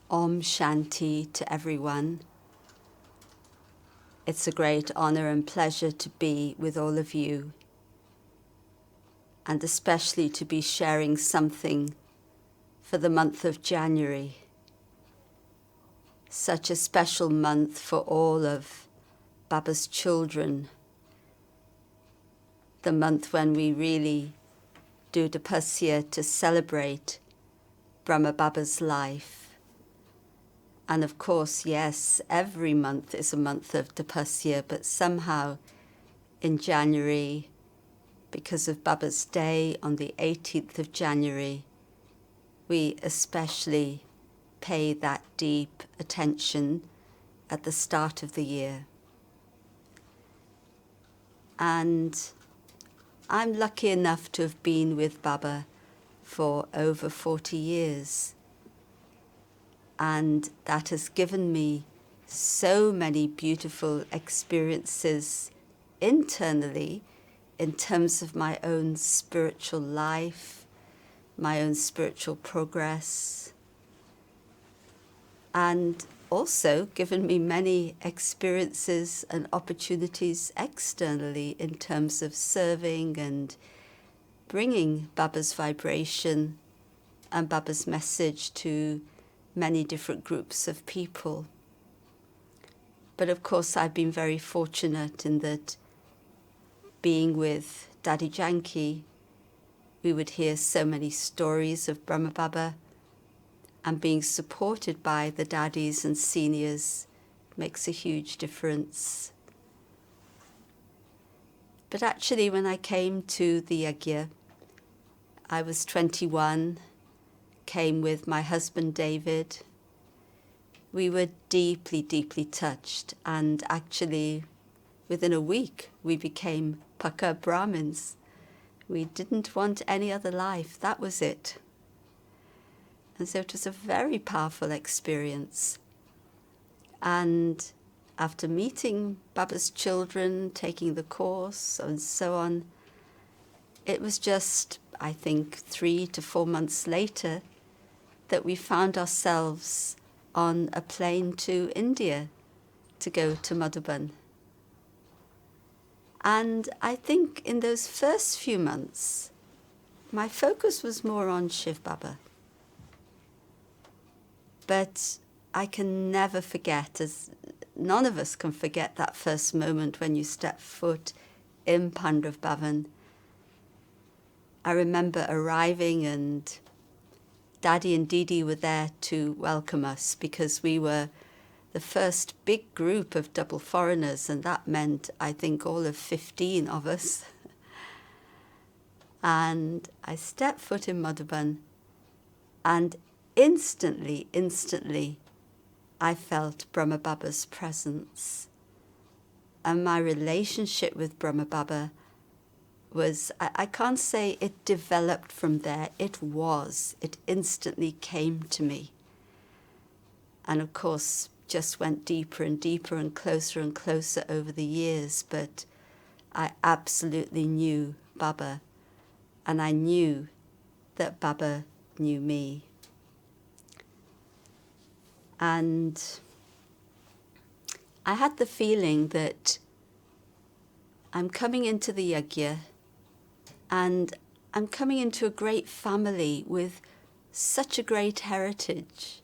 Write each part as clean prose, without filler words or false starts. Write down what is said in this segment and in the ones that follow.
Om Shanti to everyone. It's a great honor and pleasure to be with all of you, and especially to be sharing something for the month of January. Such a special month for all of Baba's children. The month when we really do tapasya to celebrate Brahma Baba's life. And of course, yes, every month is a month of tapasya, but somehow in January, because of Baba's day on the 18th of January, we especially pay that deep attention at the start of the year. And I'm lucky enough to have been with Baba for over 40 years. And that has given me so many beautiful experiences internally in terms of my own spiritual life, my own spiritual progress, and also given me many experiences and opportunities externally in terms of serving and bringing Baba's vibration and Baba's message to many different groups of people. But of course, I've been very fortunate in that being with Daddy Janki, we would hear so many stories of Brahma Baba, and being supported by the daddies and seniors makes a huge difference. But actually, when I came to the Yagya, I was 21, came with my husband David. We were deeply, deeply touched, and actually within a week we became Paka Brahmins. We didn't want any other life, that was it. And so it was a very powerful experience. And after meeting Baba's children, taking the course and so on, it was just, I think, 3 to 4 months later that we found ourselves on a plane to India to go to Madhuban. And I think in those first few months, my focus was more on Shiv Baba. But I can never forget, as none of us can forget, that first moment when you step foot in Pandav Bhavan. I remember arriving and Daddy and Didi were there to welcome us because we were the first big group of double foreigners, and that meant, I think, all of 15 of us. And I stepped foot in Madhuban, and instantly, I felt Brahma Baba's presence. And my relationship with Brahma Baba was, I can't say it developed from there, it instantly came to me. And of course, just went deeper and deeper and closer over the years, but I absolutely knew Baba, and I knew that Baba knew me. And I had the feeling that I'm coming into the Yagya, and I'm coming into a great family with such a great heritage.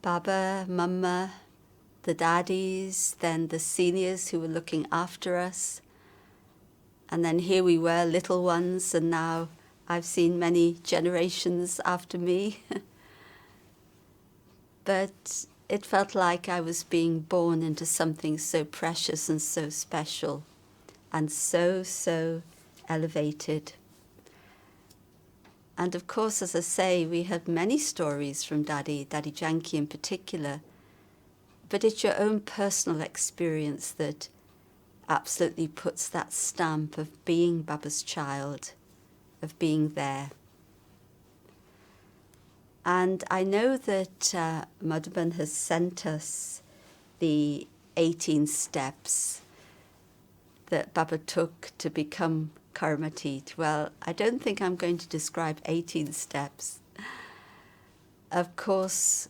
Baba, Mama, the daddies, then the seniors who were looking after us. And then here we were, little ones, and now I've seen many generations after me. But it felt like I was being born into something so precious and so special and so elevated. And of course, as I say, we had many stories from Daddy Janki in particular, but it's your own personal experience that absolutely puts that stamp of being Baba's child, of being there. And I know that Madhuban has sent us the 18 steps that Baba took to become Karmatit. Well, I don't think I'm going to describe 18 steps. Of course,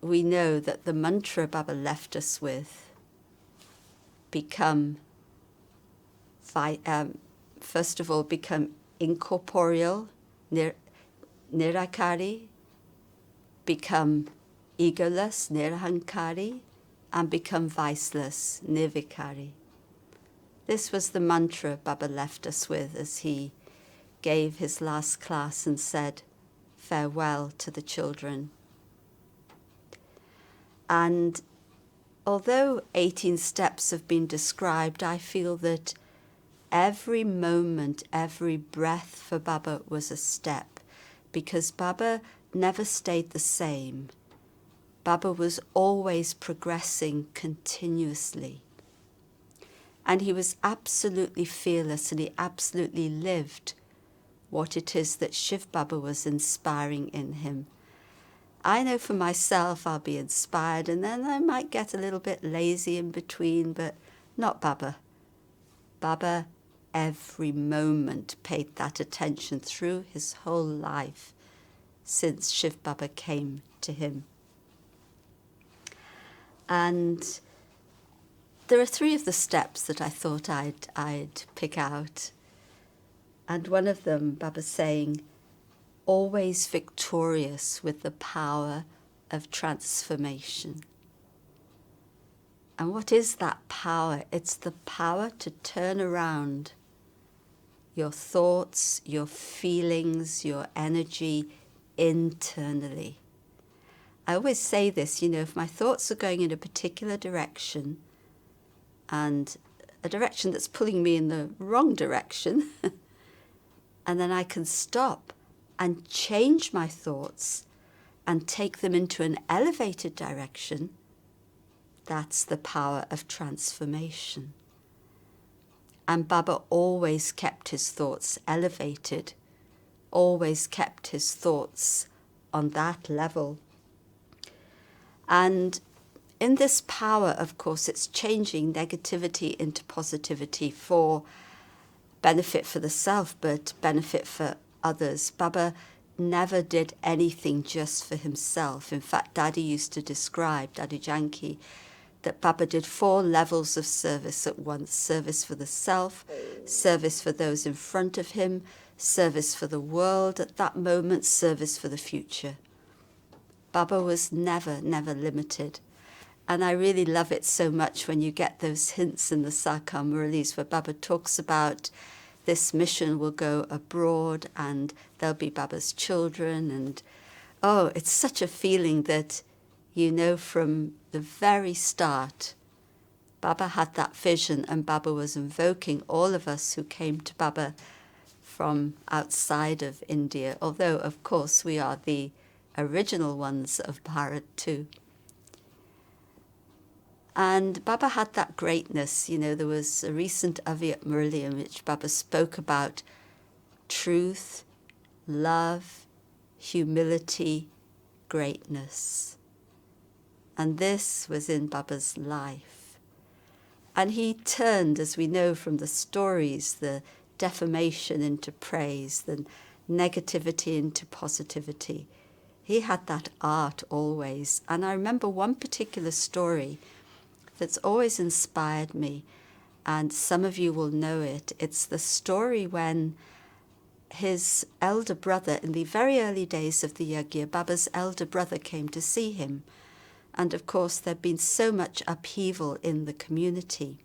we know that the mantra Baba left us with first of all, become incorporeal, nirakari, become egoless, nirahankari, and become viceless, nirvikari. This was the mantra Baba left us with as he gave his last class and said farewell to the children. And although 18 steps have been described, I feel that every moment, every breath for Baba was a step, because Baba never stayed the same. Baba was always progressing continuously. And he was absolutely fearless, and he absolutely lived what it is that Shiv Baba was inspiring in him. I know for myself I'll be inspired and then I might get a little bit lazy in between, but not Baba. Baba every moment paid that attention through his whole life since Shiv Baba came to him. And there are 3 of the steps that I thought I'd pick out. And one of them, Baba's saying, always victorious with the power of transformation. And what is that power? It's the power to turn around your thoughts, your feelings, your energy internally. I always say this, if my thoughts are going in a particular direction and a direction that's pulling me in the wrong direction, and then I can stop and change my thoughts and take them into an elevated direction, that's the power of transformation. And Baba always kept his thoughts elevated, always kept his thoughts on that level. And in this power, of course, it's changing negativity into positivity for benefit for the self, but benefit for others. Baba never did anything just for himself. In fact, Daddy used to describe, Daddy Janki, that Baba did 4 levels of service at once. Service for the self, service for those in front of him, service for the world at that moment, service for the future. Baba was never limited. And I really love it so much when you get those hints in the Sakar Muralis where Baba talks about this mission will go abroad and there'll be Baba's children. And it's such a feeling that, from the very start, Baba had that vision and Baba was invoking all of us who came to Baba from outside of India, although, of course, we are the original ones of Bharat too. And Baba had that greatness. There was a recent Aviyat Murli in which Baba spoke about truth, love, humility, greatness. And this was in Baba's life. And he turned, as we know from the stories, the defamation into praise, the negativity into positivity. He had that art always. And I remember one particular story that's always inspired me, and some of you will know it. It's the story when his elder brother, in the very early days of the Yagya, Baba's elder brother came to see him. And of course, there'd been so much upheaval in the community.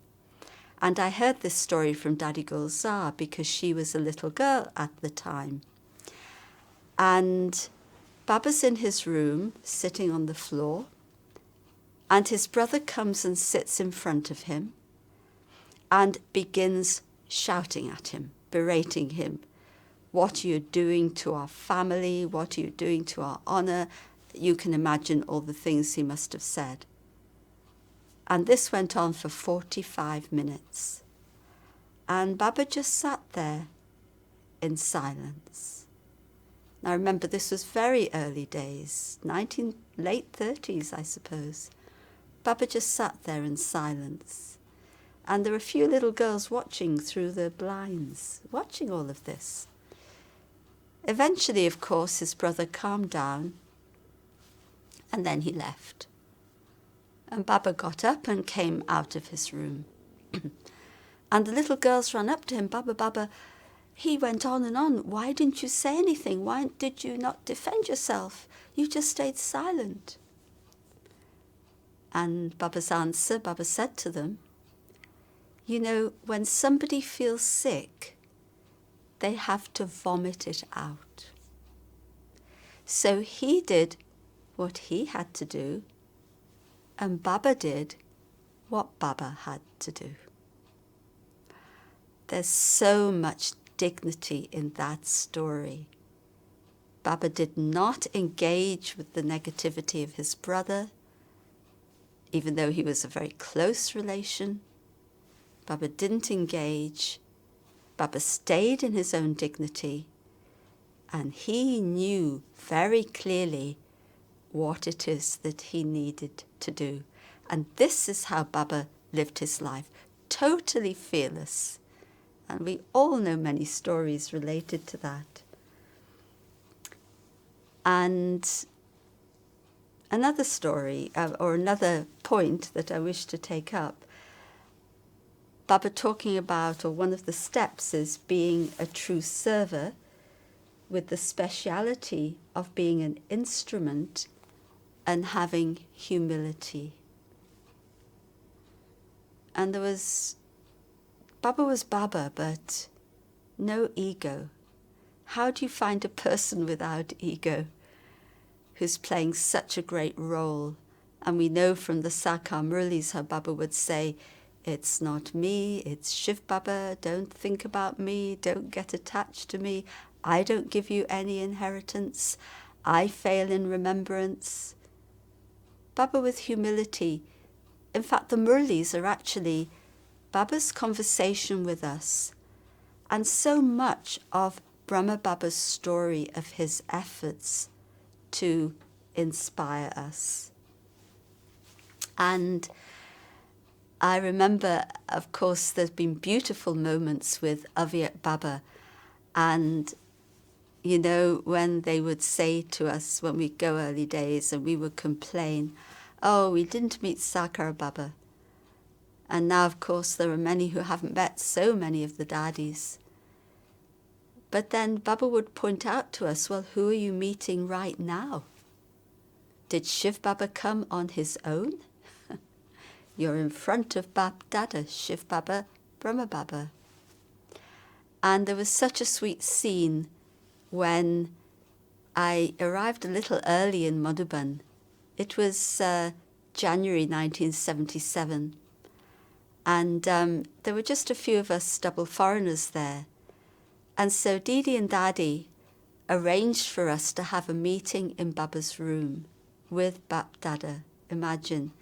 And I heard this story from Dadi Gulzar because she was a little girl at the time. And Baba's in his room, sitting on the floor, and his brother comes and sits in front of him and begins shouting at him, berating him. What are you doing to our family? What are you doing to our honor? You can imagine all the things he must have said. And this went on for 45 minutes. And Baba just sat there in silence. Now remember, this was very early days, late 30s, I suppose. Baba just sat there in silence. And there were a few little girls watching through the blinds, watching all of this. Eventually, of course, his brother calmed down And then he left. And Baba got up and came out of his room. And the little girls ran up to him. Baba, Baba. He went on and on. Why didn't you say anything? Why did you not defend yourself? You just stayed silent. And Baba's answer, Baba said to them, you know, when somebody feels sick, they have to vomit it out. So he did what he had to do, and Baba did what Baba had to do. There's so much dignity in that story. Baba did not engage with the negativity of his brother, even though he was a very close relation. Baba didn't engage. Baba stayed in his own dignity, and he knew very clearly what it is that he needed to do. And this is how Baba lived his life, totally fearless. And we all know many stories related to that. And another story, or another point that I wish to take up, Baba talking about, or one of the steps is being a true server with the speciality of being an instrument and having humility. And Baba was Baba, but no ego. How do you find a person without ego who's playing such a great role? And we know from the Sakar Murlis how Baba would say, it's not me, it's Shiv Baba, don't think about me, don't get attached to me, I don't give you any inheritance, I fail in remembrance. Baba with humility. In fact, the Murlis are actually Baba's conversation with us, and so much of Brahma Baba's story of his efforts to inspire us. And I remember, of course, there's been beautiful moments with Avyat Baba, and you know, when they would say to us when we go early days and we would complain, oh, we didn't meet Sakar Baba. And now, of course, there are many who haven't met so many of the daddies. But then Baba would point out to us, well, who are you meeting right now? Did Shiv Baba come on his own? You're in front of Bapdada, Shiv Baba, Brahma Baba. And there was such a sweet scene when I arrived a little early in Madhuban. It was January 1977. And there were just a few of us double foreigners there. And so Didi and Daddy arranged for us to have a meeting in Baba's room with Bapdada, imagine.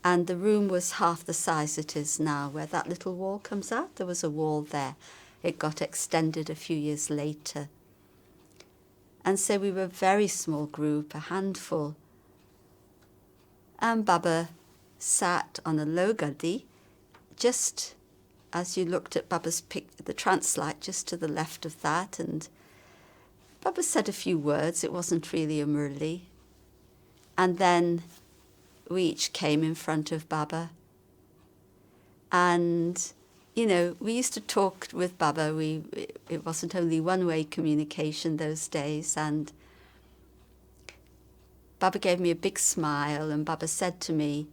And the room was half the size it is now, where that little wall comes out. There was a wall there. It got extended a few years later. And so we were a very small group, a handful. And Baba sat on a low gaddi, just as you looked at Baba's the translight, just to the left of that. And Baba said a few words. It wasn't really a murli. And then we each came in front of Baba. And, you know, we used to talk with Baba. It wasn't only one-way communication those days. And Baba gave me a big smile, and Baba said to me,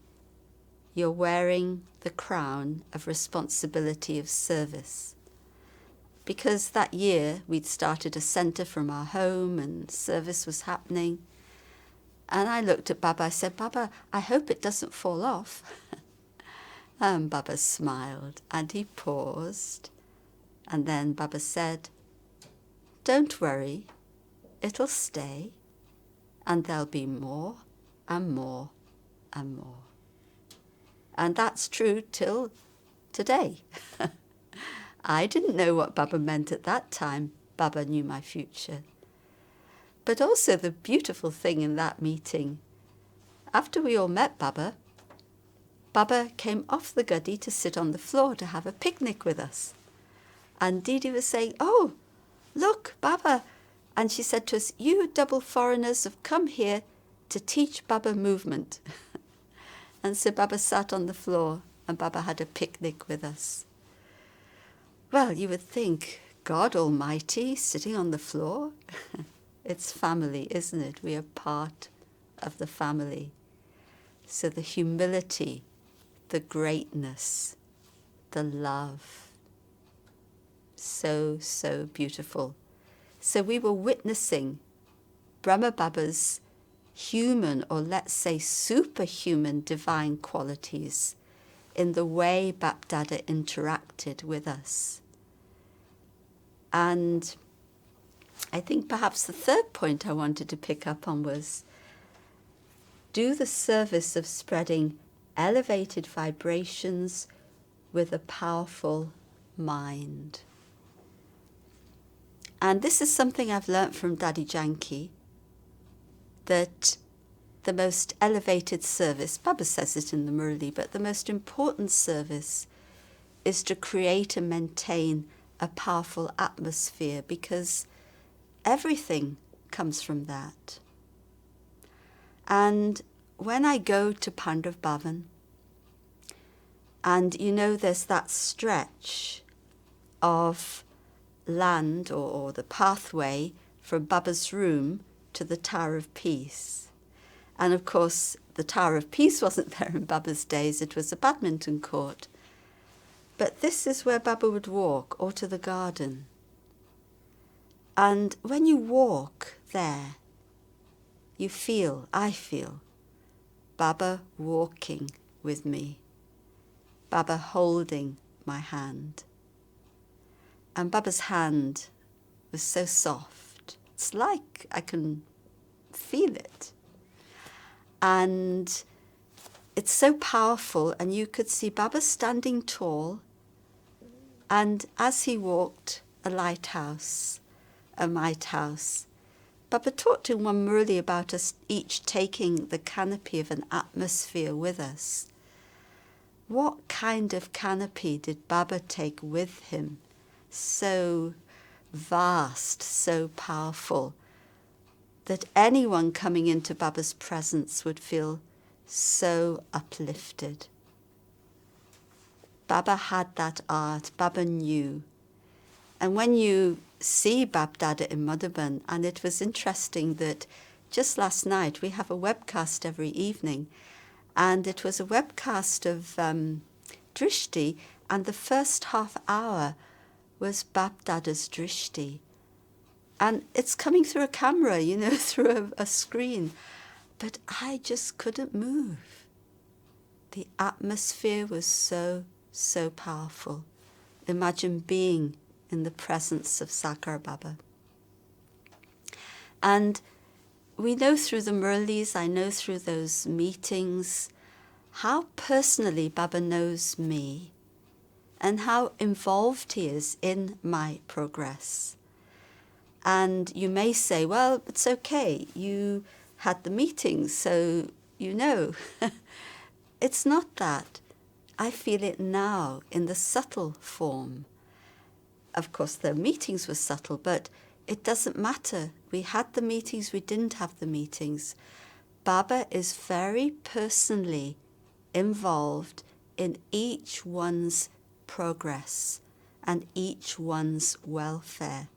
you're wearing the crown of responsibility of service. Because that year we'd started a centre from our home and service was happening. And I looked at Baba, I said, Baba, I hope it doesn't fall off. And Baba smiled and he paused. And then Baba said, don't worry, it'll stay. And there'll be more and more and more. And that's true till today. I didn't know what Baba meant at that time. Baba knew my future. But also the beautiful thing in that meeting, after we all met Baba, Baba came off the gaddi to sit on the floor to have a picnic with us. And Didi was saying, oh, look, Baba. And she said to us, you double foreigners have come here to teach Baba movement. And so Baba sat on the floor and Baba had a picnic with us. Well, you would think, God Almighty sitting on the floor? It's family, isn't it? We are part of the family. So the humility, the greatness, the love, so, so beautiful. So we were witnessing Brahma Baba's human, or let's say superhuman, divine qualities in the way Bapdada interacted with us. And I think perhaps the third point I wanted to pick up on was do the service of spreading elevated vibrations with a powerful mind. And this is something I've learnt from Daddy Janki, that the most elevated service, Baba says it in the Murli, but the most important service is to create and maintain a powerful atmosphere, because everything comes from that. And when I go to Pandav Bhavan, and you know there's that stretch of land or the pathway from Baba's room to the Tower of Peace. And of course, the Tower of Peace wasn't there in Baba's days, it was a badminton court. But this is where Baba would walk, or to the garden. And when you walk there, I feel, Baba walking with me, Baba holding my hand. And Baba's hand was so soft. It's like I can feel it. And it's so powerful, and you could see Baba standing tall, and as he walked, a lighthouse, a might house. Baba talked in one Murli about us each taking the canopy of an atmosphere with us. What kind of canopy did Baba take with him? So vast, so powerful, that anyone coming into Baba's presence would feel so uplifted. Baba had that art, Baba knew. And when you see Bapdada in Madhuban, and it was interesting that just last night we have a webcast every evening, and it was a webcast of Drishti, and the first half hour was Bapdada's Drishti. And it's coming through a camera, through a screen. But I just couldn't move. The atmosphere was so, so powerful. Imagine being in the presence of Sakar Baba. And we know through the Murlis, I know through those meetings, how personally Baba knows me and how involved he is in my progress. And you may say, well, it's okay, you had the meetings, so you know. It's not that. I feel it now in the subtle form. Of course, the meetings were subtle, but it doesn't matter. We had the meetings, we didn't have the meetings. Baba is very personally involved in each one's progress and each one's welfare.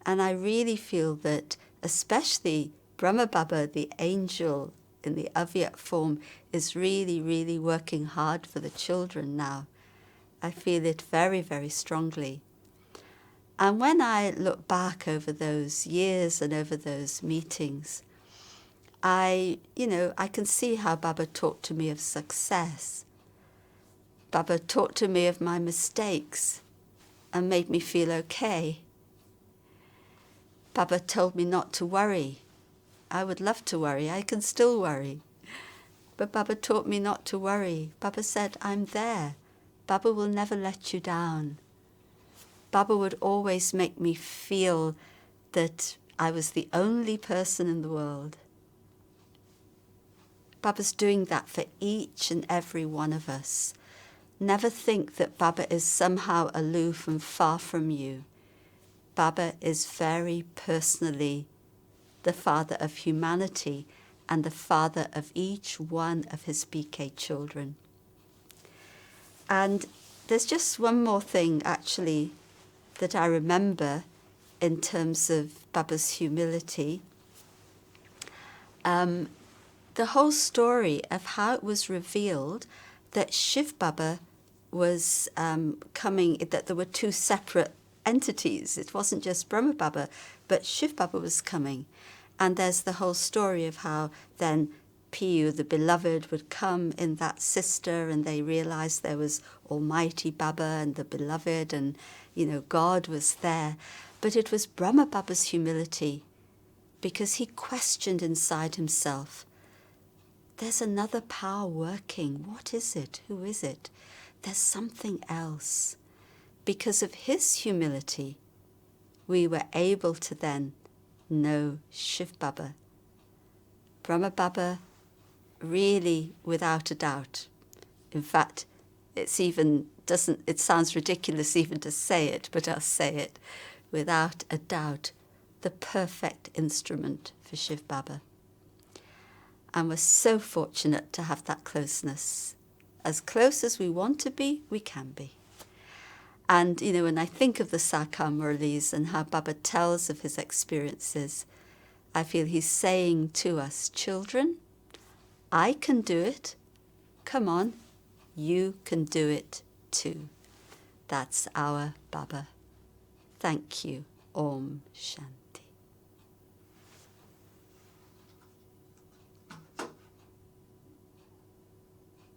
And I really feel that especially Brahma Baba, the angel in the Avyat form, is really, really working hard for the children now. I feel it very, very strongly. And when I look back over those years and over those meetings, I can see how Baba talked to me of success. Baba talked to me of my mistakes and made me feel okay. Baba told me not to worry. I would love to worry. I can still worry. But Baba taught me not to worry. Baba said, I'm there. Baba will never let you down. Baba would always make me feel that I was the only person in the world. Baba's doing that for each and every one of us. Never think that Baba is somehow aloof and far from you. Baba is very personally the father of humanity, and the father of each one of his BK children. And there's just one more thing, actually, that I remember in terms of Baba's humility. The whole story of how it was revealed that Shiv Baba was coming, that there were two separate entities. It wasn't just Brahma Baba, but Shiv Baba was coming. And there's the whole story of how then Piyu, the beloved, would come in that sister, and they realized there was Almighty Baba and the beloved, and, you know, God was there. But it was Brahma Baba's humility, because he questioned inside himself, there's another power working. What is it? Who is it? There's something else. Because of his humility, we were able to then know Shiv Baba. Brahma Baba, really, without a doubt. In fact, it sounds ridiculous even to say it, but I'll say it. Without a doubt, the perfect instrument for Shiv Baba. And we're so fortunate to have that closeness. As close as we want to be, we can be. And, you know, when I think of the Sakar Murlis and how Baba tells of his experiences, I feel he's saying to us, children, I can do it. Come on, you can do it too. That's our Baba. Thank you. Om Shanti.